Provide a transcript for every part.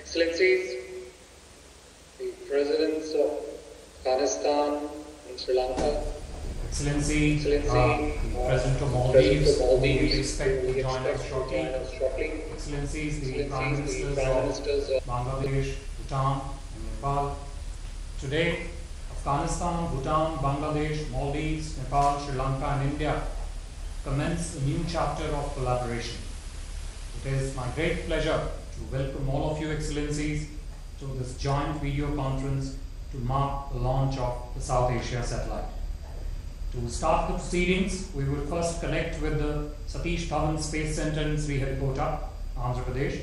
Excellencies, the Presidents of Afghanistan and Sri Lanka, Excellency, President of Maldives, who we expect to join us shortly. Excellencies, the Prime Ministers of Bangladesh, Bhutan and Nepal. Today, Afghanistan, Bhutan, Bangladesh, Maldives, Nepal, Sri Lanka and India commence a new chapter of collaboration. It is my great pleasure to welcome all of you, Excellencies, to this joint video conference to mark the launch of the South Asia satellite. To start the proceedings, we will first connect with the Satish Dhawan Space Center in Sriharikota, Andhra Pradesh,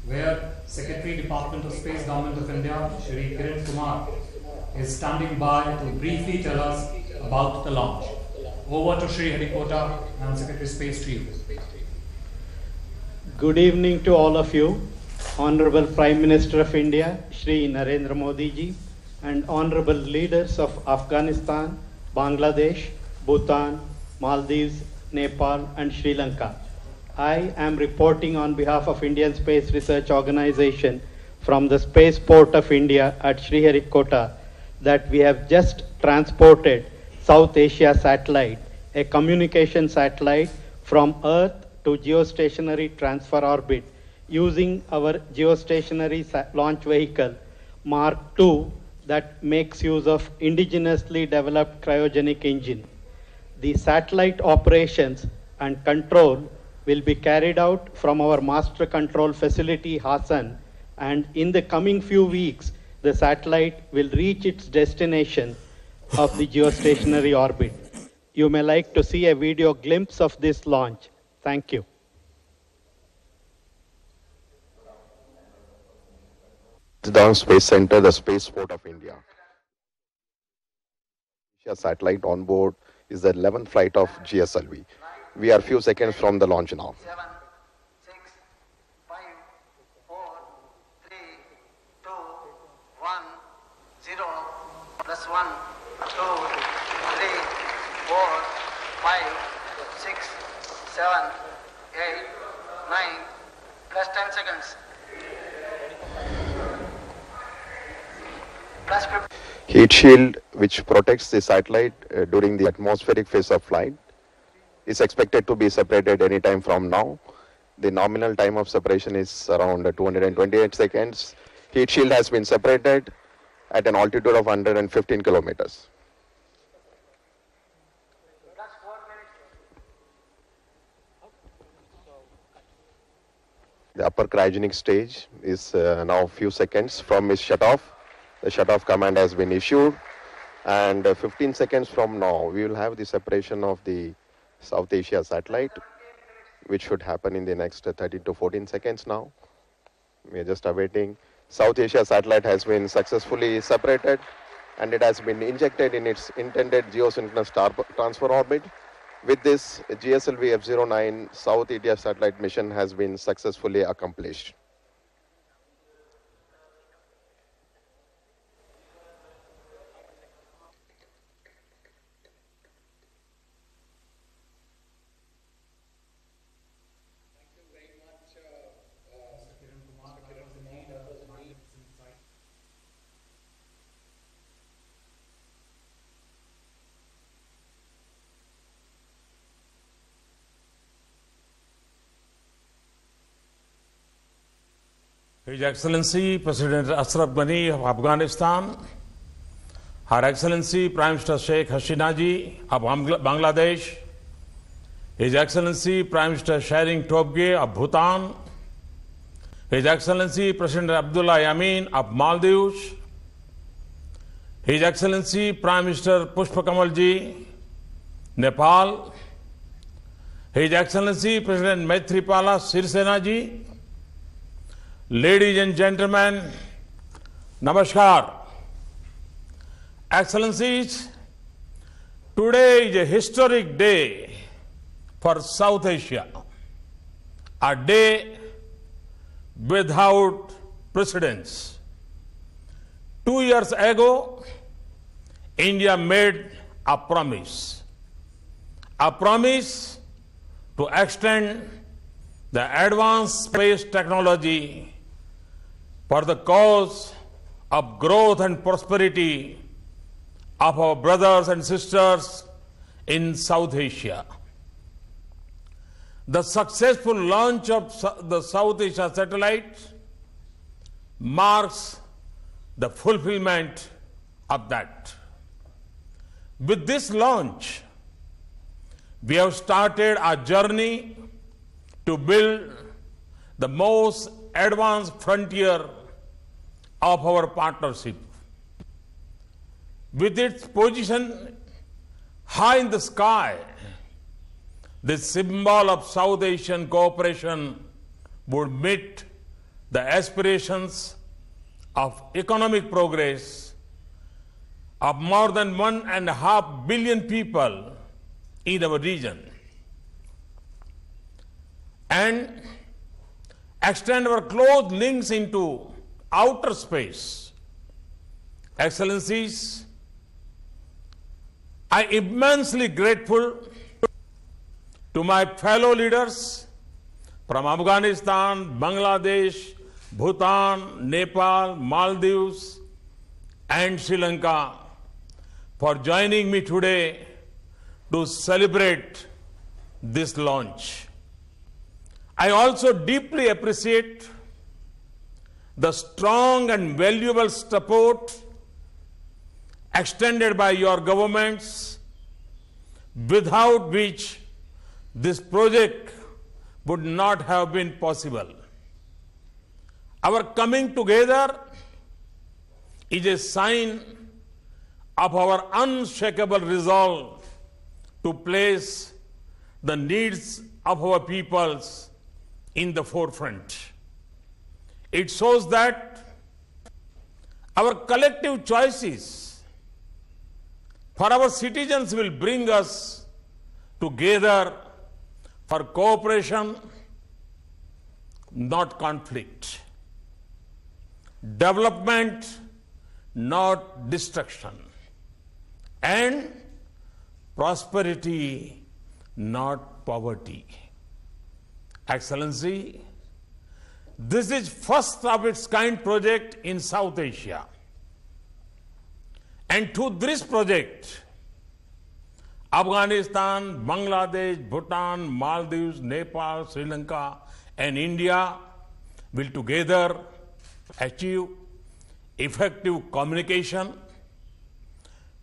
where Secretary Department of Space Government of India, Shri Kiran Kumar, is standing by to briefly tell us about the launch. Over to Sriharikota and Secretary Space to you. Good evening to all of you. Honorable Prime Minister of India, Shri Narendra Modi ji, and honorable leaders of Afghanistan, Bangladesh, Bhutan, Maldives, Nepal and Sri Lanka. I am reporting on behalf of Indian Space Research Organization from the Spaceport of India at Sriharikota that we have just transported South Asia satellite, a communication satellite from Earth to geostationary transfer orbit using our geostationary launch vehicle Mark II that makes use of indigenously developed cryogenic engine. The satellite operations and control will be carried out from our master control facility Hassan, and in the coming few weeks the satellite will reach its destination of the geostationary orbit. You may like to see a video glimpse of this launch. Thank you. Down Space Center, the Spaceport of India. Asia satellite on board is the 11th flight of GSLV. We are few seconds from the launch now. 7, 6, 5, 4, 3, 2, 1, 0, plus 1, 2, 3, 4, 5, 6, 7, 8, 9, plus 10 seconds. Plus 50. Heat shield, which protects the satellite during the atmospheric phase of flight, is expected to be separated anytime from now. The nominal time of separation is around 228 seconds. Heat shield has been separated at an altitude of 115 kilometers. The upper cryogenic stage is now a few seconds from its shut-off. The shut-off command has been issued, and 15 seconds from now we will have the separation of the South Asia satellite, which should happen in the next 13 to 14 seconds now. We are just awaiting. South Asia satellite has been successfully separated, and it has been injected in its intended geosynchronous transfer orbit. With this, GSLV F-09 South Asia satellite mission has been successfully accomplished. His Excellency President Ashraf Ghani of Afghanistan, Her Excellency Prime Minister Sheikh Hasina ji of Bangladesh, His Excellency Prime Minister Sharing Tobgay of Bhutan, His Excellency President Abdullah Yamin of Maldives, His Excellency Prime Minister Pushpa Kamal ji, Nepal, His Excellency President Maithripala Sirisena ji. Ladies and gentlemen, Namaskar. Excellencies, today is a historic day for South Asia, a day without precedence. 2 years ago, India made a promise to extend the advanced space technology for the cause of growth and prosperity of our brothers and sisters in South Asia. The successful launch of the South Asia satellite marks the fulfillment of that. With this launch, we have started our journey to build the most advanced frontier of our partnership. With its position high in the sky, this symbol of South Asian cooperation would meet the aspirations of economic progress of more than 1.5 billion people in our region and extend our close links into outer space. Excellencies, I am immensely grateful to my fellow leaders from Afghanistan, Bangladesh, Bhutan, Nepal, Maldives, and Sri Lanka for joining me today to celebrate this launch. I also deeply appreciate the strong and valuable support extended by your governments, without which this project would not have been possible. Our coming together is a sign of our unshakable resolve to place the needs of our peoples in the forefront. It shows that our collective choices for our citizens will bring us together for cooperation, not conflict. Development, not destruction. And prosperity, not poverty. Excellency, this is first of its kind project in South Asia. And to this project, Afghanistan, Bangladesh, Bhutan, Maldives, Nepal, Sri Lanka, and India will together achieve effective communication,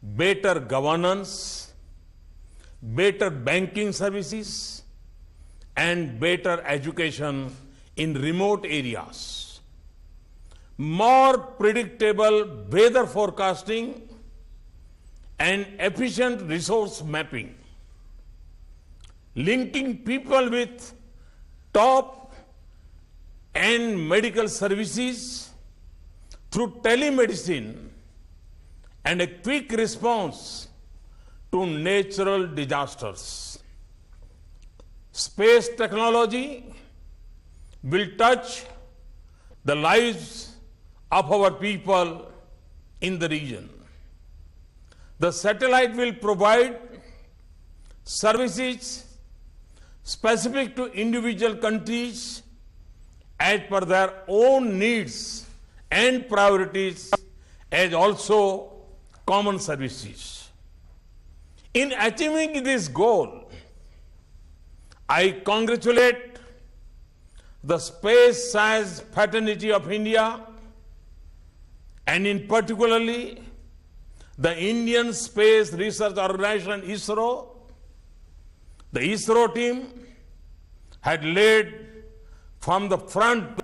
better governance, better banking services, and better education in remote areas, more predictable weather forecasting, and efficient resource mapping, linking people with top-end medical services through telemedicine and a quick response to natural disasters. Space technology will touch the lives of our people in the region. The satellite will provide services specific to individual countries as per their own needs and priorities, as also common services. In achieving this goal, I congratulate the space science fraternity of India, and in particularly the Indian Space Research Organization, ISRO. The ISRO team had led from the front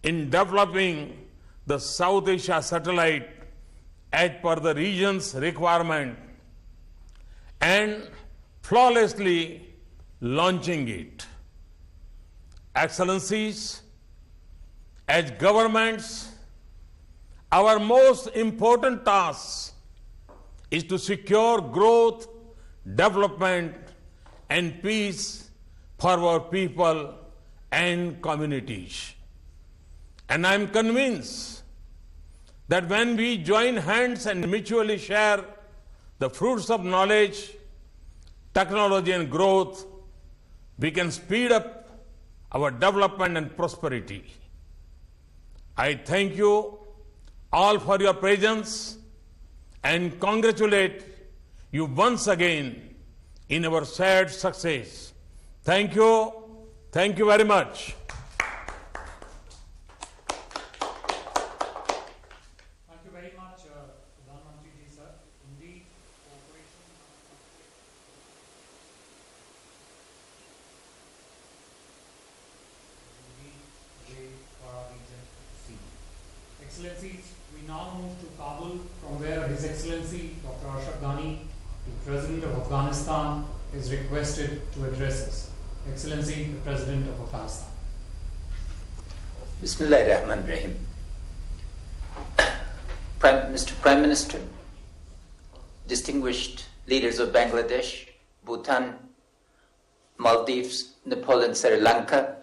in developing the South Asia satellite as per the region's requirement and flawlessly launching it. Excellencies, as governments, our most important task is to secure growth, development, and peace for our people and communities. And I am convinced that when we join hands and mutually share the fruits of knowledge, technology, and growth, we can speed up our development and prosperity. I thank you all for your presence and congratulate you once again in our shared success. Thank you. Thank you very much. Thank you very much, Pradhan Mantri ji, sir. Indeed, cooperation is indeed a way for our region to see. Excellencies, we now move to Kabul, from where His Excellency Dr. Ashraf Ghani, the President of Afghanistan, is requested to address us. Excellency, the President of Afghanistan. Bismillahirrahmanirrahim. Mr. Prime Minister, distinguished leaders of Bangladesh, Bhutan, Maldives, Nepal and Sri Lanka,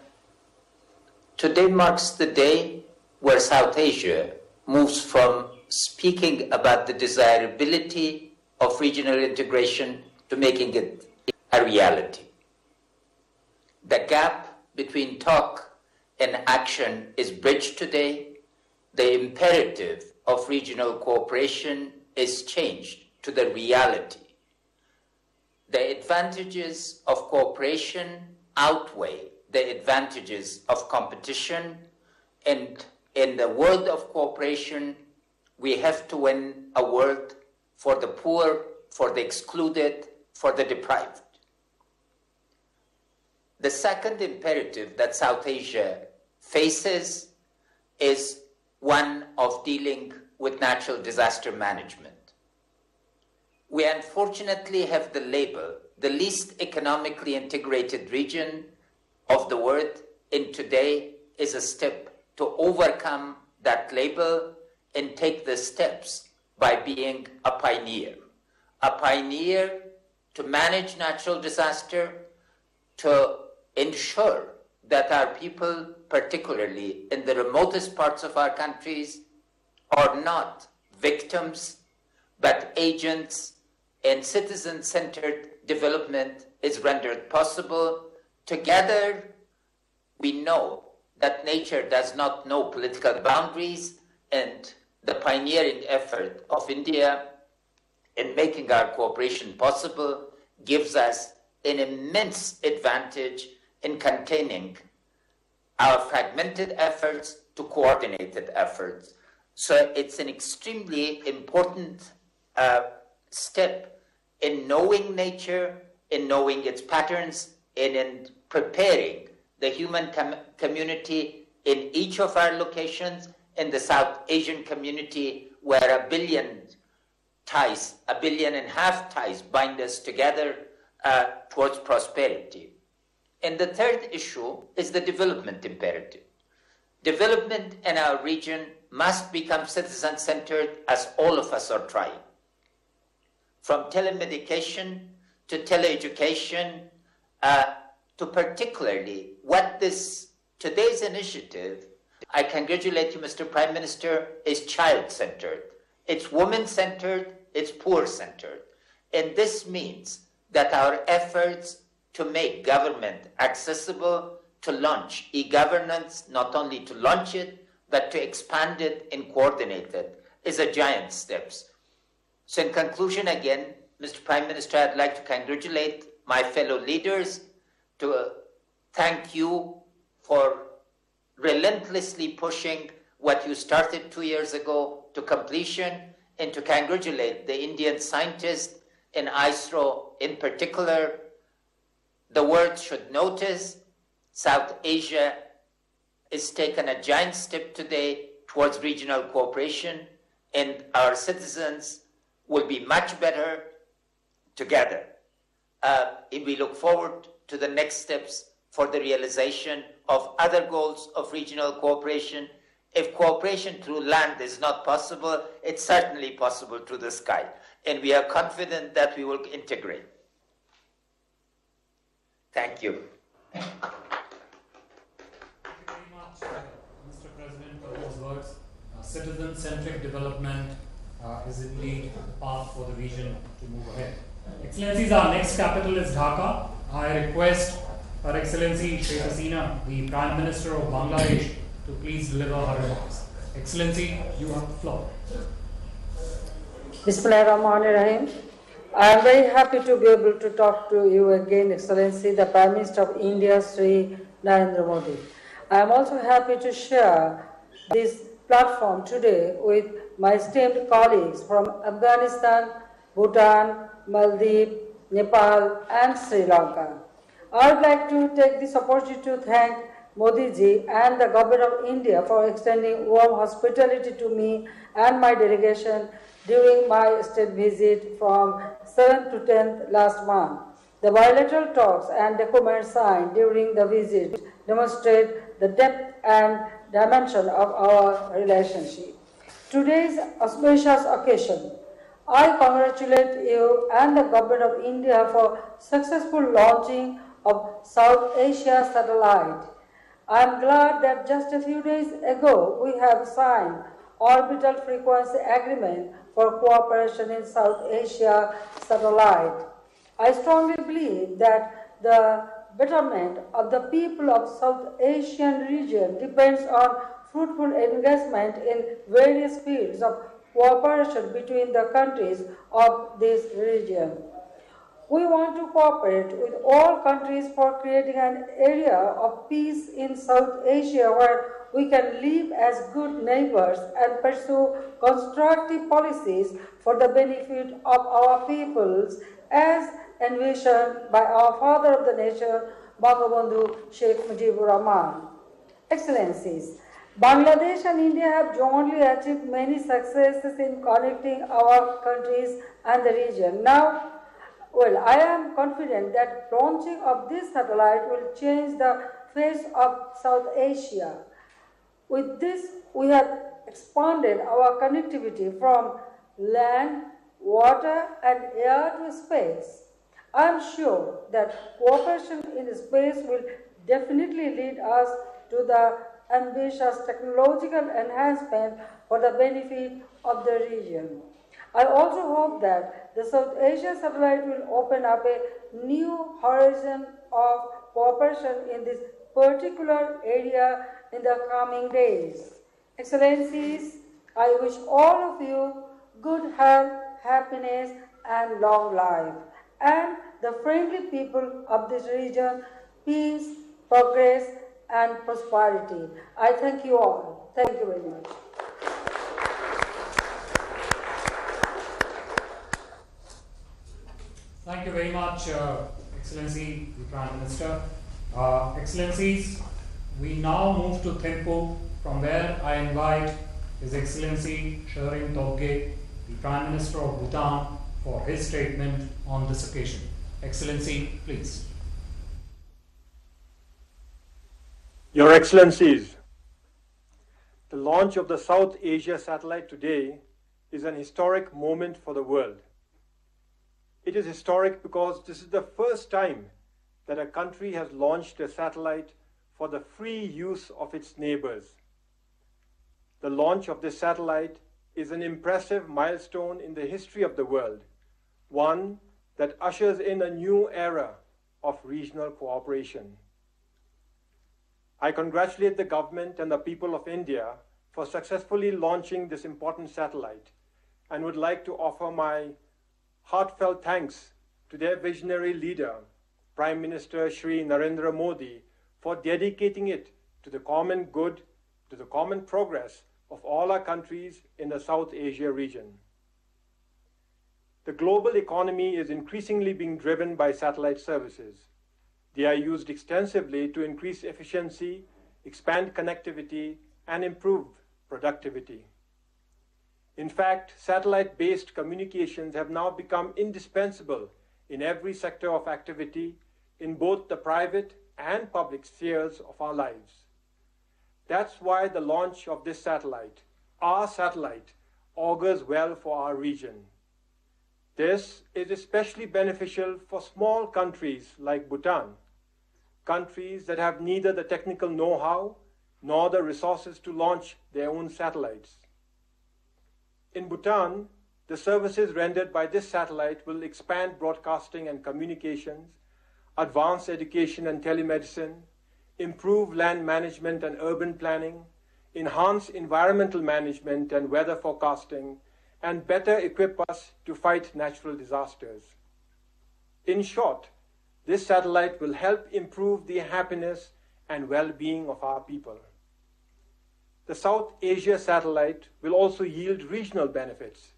today marks the day where South Asia moves from speaking about the desirability of regional integration to making it a reality. The gap between talk and action is bridged today. The imperative of regional cooperation is changed to the reality. The advantages of cooperation outweigh the advantages of competition, and in the world of cooperation, we have to win a world for the poor, for the excluded, for the deprived. The second imperative that South Asia faces is one of dealing with natural disaster management. We unfortunately have the label, the least economically integrated region of the world, and today is a step to overcome that label and take the steps by being a pioneer to manage natural disaster, to ensure that our people, particularly in the remotest parts of our countries, are not victims, but agents, and citizen-centered development is rendered possible. Together, we know that nature does not know political boundaries, and the pioneering effort of India in making our cooperation possible gives us an immense advantage in containing our fragmented efforts to coordinated efforts. So it's an extremely important step in knowing nature, in knowing its patterns, and in preparing the human community in each of our locations, in the South Asian community, where 1.5 billion ties bind us together towards prosperity. And the third issue is the development imperative. Development in our region must become citizen-centered, as all of us are trying. From telemedication to teleeducation, to particularly what today's initiative, I congratulate you, Mr. Prime Minister, is child-centered. It's woman-centered, it's poor-centered. And this means that our efforts to make government accessible, to launch e-governance, not only to launch it, but to expand it and coordinate it, is a giant step. So in conclusion, again, Mr. Prime Minister, I'd like to congratulate my fellow leaders, to thank you for relentlessly pushing what you started 2 years ago to completion, and to congratulate the Indian scientists in ISRO in particular. The world should notice South Asia is taken a giant step today towards regional cooperation, and our citizens will be much better together. And we look forward to the next steps for the realization of other goals of regional cooperation. If cooperation through land is not possible, it's certainly possible through the sky. And we are confident that we will integrate. Thank you. Thank you very much, Mr. President, for those words. Citizen-centric development is indeed the path for the region to move ahead. Excellencies, our next capital is Dhaka. I request Her Excellency Sheikh Hasina, the Prime Minister of Bangladesh, to to please deliver her remarks. Excellency, you have the floor. Bismillahirrahmanirrahim. I am very happy to be able to talk to you again, Excellency, the Prime Minister of India, Sri Narendra Modi. I am also happy to share this platform today with my esteemed colleagues from Afghanistan, Bhutan, Maldives, Nepal, and Sri Lanka. I would like to take this opportunity to thank Modi ji and the Government of India for extending warm hospitality to me and my delegation during my state visit from 7th to 10th last month. The bilateral talks and documents signed during the visit demonstrate the depth and dimension of our relationship. Today's auspicious occasion, I congratulate you and the Government of India for successful launching of South Asia satellite. I am glad that just a few days ago we have signed orbital frequency agreement for cooperation in South Asia satellite. I strongly believe that the betterment of the people of South Asian region depends on fruitful engagement in various fields of cooperation between the countries of this region. We want to cooperate with all countries for creating an area of peace in South Asia where we can live as good neighbors and pursue constructive policies for the benefit of our peoples as envisioned by our father of the nation, Bangabandhu Sheikh Mujibur Rahman. Excellencies, Bangladesh and India have jointly achieved many successes in connecting our countries and the region. Now, I am confident that launching of this satellite will change the face of South Asia. With this, we have expanded our connectivity from land, water, and air to space. I am sure that cooperation in space will definitely lead us to the ambitious technological enhancement for the benefit of the region. I also hope that the South Asia satellite will open up a new horizon of cooperation in this particular area in the coming days. Excellencies, I wish all of you good health, happiness, and long life, and the friendly people of this region, peace, progress, and prosperity. I thank you all. Thank you very much. Thank you very much, Excellency, the Prime Minister. Excellencies, we now move to Thimphu, from where I invite His Excellency Tshering Tobgay, the Prime Minister of Bhutan, for his statement on this occasion. Excellency, please. Your Excellencies, the launch of the South Asia satellite today is an historic moment for the world. It is historic because this is the first time that a country has launched a satellite for the free use of its neighbors. The launch of this satellite is an impressive milestone in the history of the world, one that ushers in a new era of regional cooperation. I congratulate the government and the people of India for successfully launching this important satellite and would like to offer my heartfelt thanks to their visionary leader, Prime Minister Shri Narendra Modi, for dedicating it to the common good, to the common progress of all our countries in the South Asia region. The global economy is increasingly being driven by satellite services. They are used extensively to increase efficiency, expand connectivity, and improve productivity. In fact, satellite-based communications have now become indispensable in every sector of activity in both the private and public spheres of our lives. That's why the launch of this satellite, our satellite, augurs well for our region. This is especially beneficial for small countries like Bhutan, countries that have neither the technical know-how nor the resources to launch their own satellites. In Bhutan, the services rendered by this satellite will expand broadcasting and communications, advance education and telemedicine, improve land management and urban planning, enhance environmental management and weather forecasting, and better equip us to fight natural disasters. In short, this satellite will help improve the happiness and well-being of our people. The South Asia satellite will also yield regional benefits.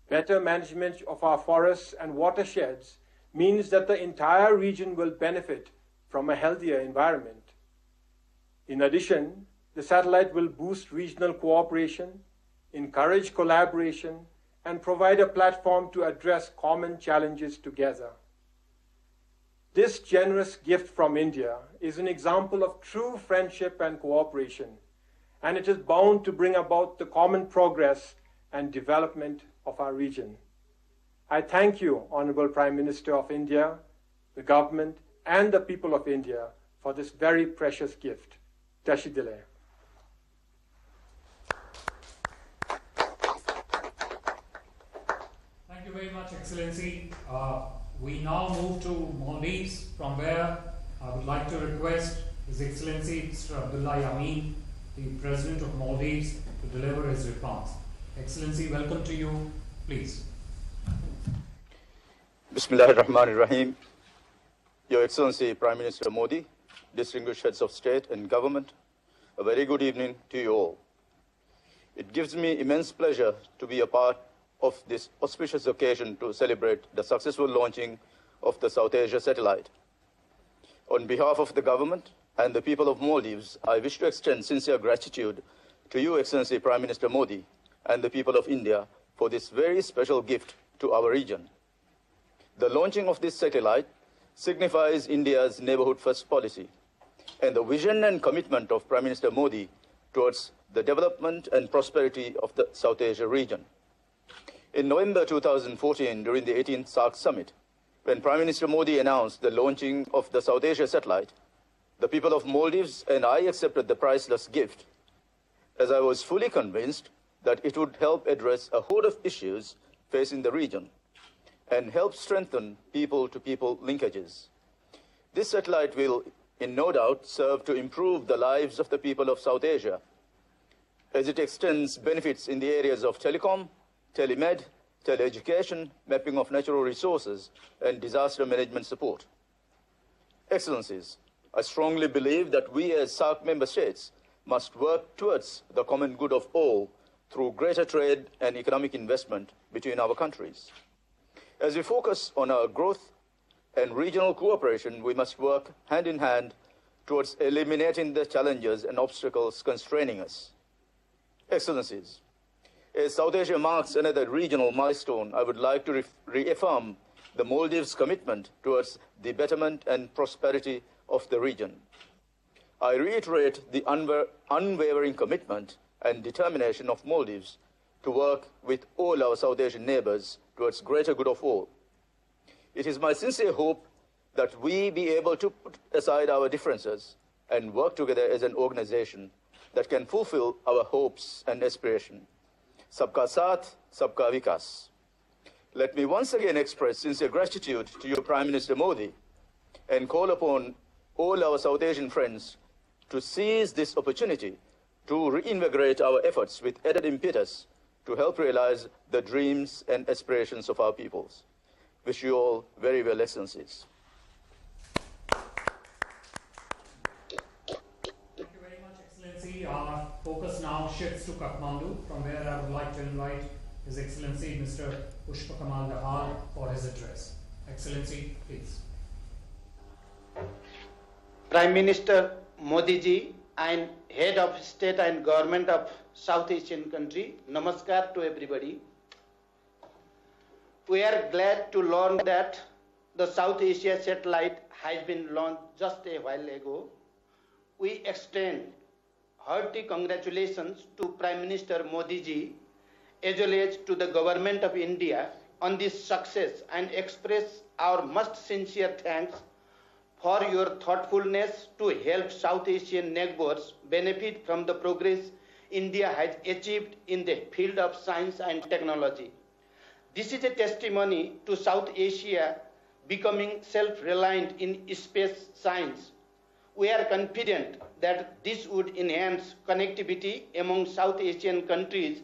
Better management of our forests and watersheds means that the entire region will benefit from a healthier environment. In addition, the satellite will boost regional cooperation, encourage collaboration, and provide a platform to address common challenges together. This generous gift from India is an example of true friendship and cooperation, and it is bound to bring about the common progress and development of our region. I thank you, Honorable Prime Minister of India, the government, and the people of India for this very precious gift. Tashi Dile. Thank you very much, Excellency. We now move to Maldives, from where I would like to request His Excellency Mr. Abdullah Yameen, the President of Maldives, to deliver his response. Excellency, welcome to you. Please. Bismillahirrahmanirrahim. Your Excellency Prime Minister Modi, distinguished heads of state and government, a very good evening to you all. It gives me immense pleasure to be a part of this auspicious occasion to celebrate the successful launching of the South Asia satellite. On behalf of the government and the people of Maldives, I wish to extend sincere gratitude to you, Excellency Prime Minister Modi, and the people of India for this very special gift to our region. The launching of this satellite signifies India's neighborhood first policy and the vision and commitment of Prime Minister Modi towards the development and prosperity of the South Asia region. In November 2014, during the 18th SAARC summit, when Prime Minister Modi announced the launching of the South Asia satellite, the people of Maldives and I accepted the priceless gift, as I was fully convinced that it would help address a host of issues facing the region and help strengthen people-to-people linkages. This satellite will, in no doubt, serve to improve the lives of the people of South Asia, as it extends benefits in the areas of telecom, telemed, teleeducation, mapping of natural resources, and disaster management support. Excellencies, I strongly believe that we as SAARC member states must work towards the common good of all through greater trade and economic investment between our countries. As we focus on our growth and regional cooperation, we must work hand in hand towards eliminating the challenges and obstacles constraining us. Excellencies, as South Asia marks another regional milestone, I would like to reaffirm the Maldives' commitment towards the betterment and prosperity of the region. I reiterate the unwavering commitment and determination of Maldives to work with all our South Asian neighbors towards greater good of all. It is my sincere hope that we be able to put aside our differences and work together as an organization that can fulfill our hopes and aspirations. Sabka Saath, Sabka Vikas. Let me once again express sincere gratitude to you, Prime Minister Modi, and call upon all our South Asian friends to seize this opportunity to reinvigorate our efforts with added impetus to help realize the dreams and aspirations of our peoples. Wish you all very well, Excellencies. Thank you very much, Excellency. Our focus now shifts to Kathmandu, from where I would like to invite His Excellency Mr. Pushpa Kamal Dahal for his address. Excellency, please. Prime Minister Modi ji and Head of State and Government of South Asian country, Namaskar to everybody. We are glad to learn that the South Asia satellite has been launched just a while ago. We extend hearty congratulations to Prime Minister Modi ji as well as to the Government of India on this success and express our most sincere thanks for your thoughtfulness to help South Asian neighbors benefit from the progress India has achieved in the field of science and technology. This is a testimony to South Asia becoming self-reliant in space science. We are confident that this would enhance connectivity among South Asian countries.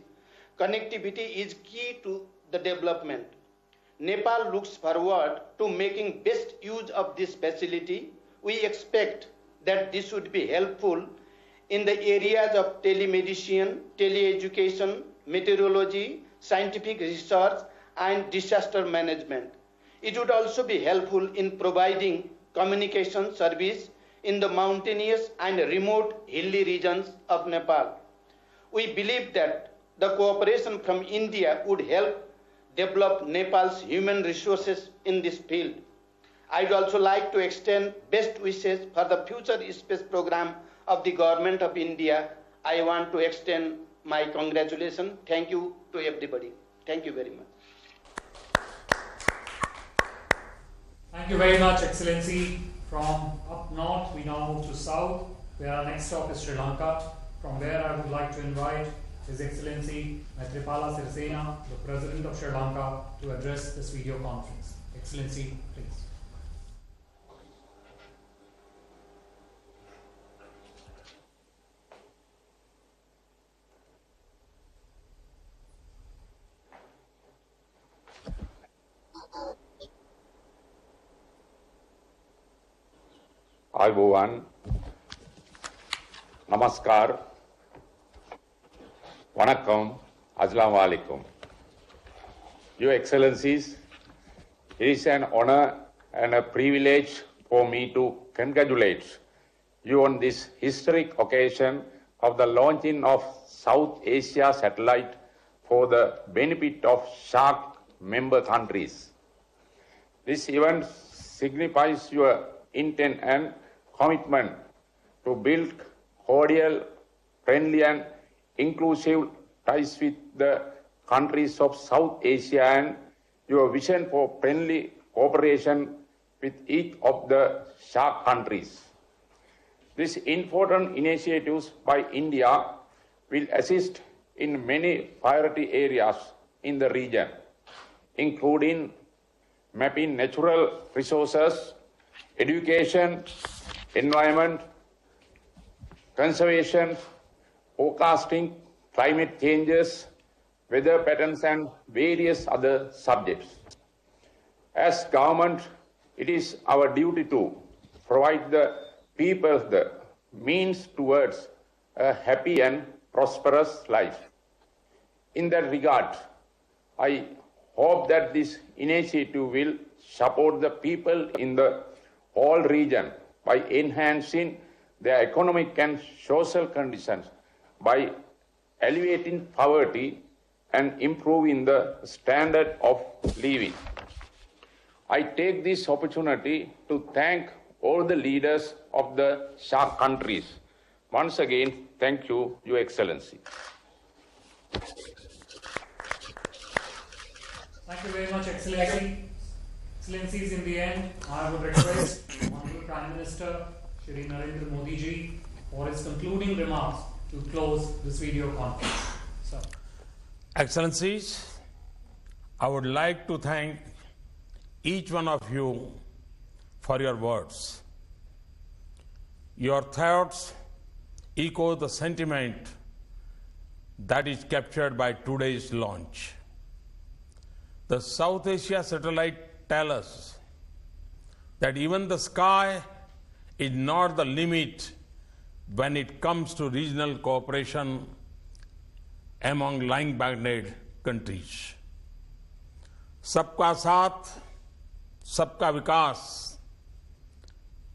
Connectivity is key to the development. Nepal looks forward to making best use of this facility. We expect that this would be helpful in the areas of telemedicine, teleeducation, meteorology, scientific research, and disaster management. It would also be helpful in providing communication service in the mountainous and remote hilly regions of Nepal. We believe that the cooperation from India would help develop Nepal's human resources in this field. I would also like to extend best wishes for the future space program of the Government of India. I want to extend my congratulations. Thank you to everybody. Thank you very much. Thank you very much, Excellency. From up north, we now move to south, where our next stop is Sri Lanka. From there, I would like to invite His Excellency Maithripala Sirisena, the President of Sri Lanka, to address this video conference. Excellency, please. Ayubowan, Namaskar, Vanakkam, Assalamu alaikum. Your Excellencies, it is an honor and a privilege for me to congratulate you on this historic occasion of the launching of South Asia satellite for the benefit of SHARC member countries. This event signifies your intent and commitment to build cordial, friendly and inclusive ties with the countries of South Asia and your vision for friendly cooperation with each of the SHARC countries. These important initiatives by India will assist in many priority areas in the region, including mapping natural resources, education, environment, conservation, forecasting, climate changes, weather patterns and various other subjects. As government, it is our duty to provide the people the means towards a happy and prosperous life. In that regard, I hope that this initiative will support the people in the whole region by enhancing their economic and social conditions, by alleviating poverty and improving the standard of living. I take this opportunity to thank all the leaders of the SHARC countries. Once again, thank you, Your Excellency. Thank you very much, Excellency. Excellencies, in the end, I would request Honorable Prime Minister Shri Narendra Modi ji for his concluding remarks to close this video conference. Sir. Excellencies, I would like to thank each one of you for your words. Your thoughts echo the sentiment that is captured by today's launch. The South Asia satellite tells us that even the sky is not the limit when it comes to regional cooperation among like-minded countries. Sabka Saath, Sabka Vikas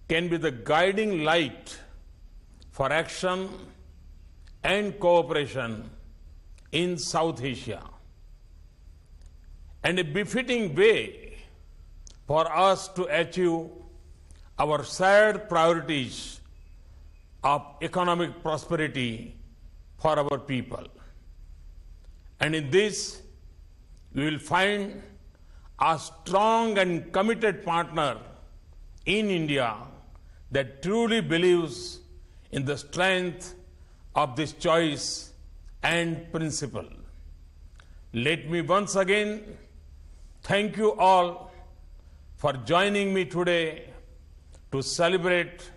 can be the guiding light for action and cooperation in South Asia, and a befitting way for us to achieve our shared priorities of economic prosperity for our people. And in this, we will find a strong and committed partner in India that truly believes in the strength of this choice and principle. Let me once again thank you all for joining me today to celebrate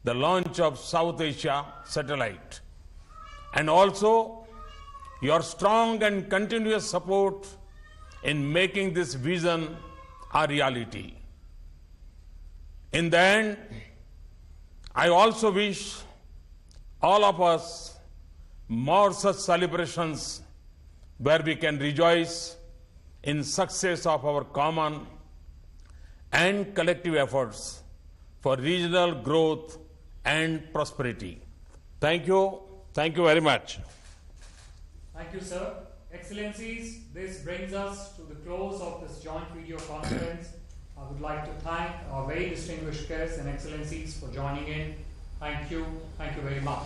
the launch of South Asia satellite, and also your strong and continuous support in making this vision a reality. In the end, I also wish all of us more such celebrations where we can rejoice in success of our common and collective efforts for regional growth and prosperity. Thank you. Thank you very much. Thank you, sir. Excellencies, this brings us to the close of this joint video conference. I would like to thank our very distinguished guests and excellencies for joining in. Thank you. Thank you very much.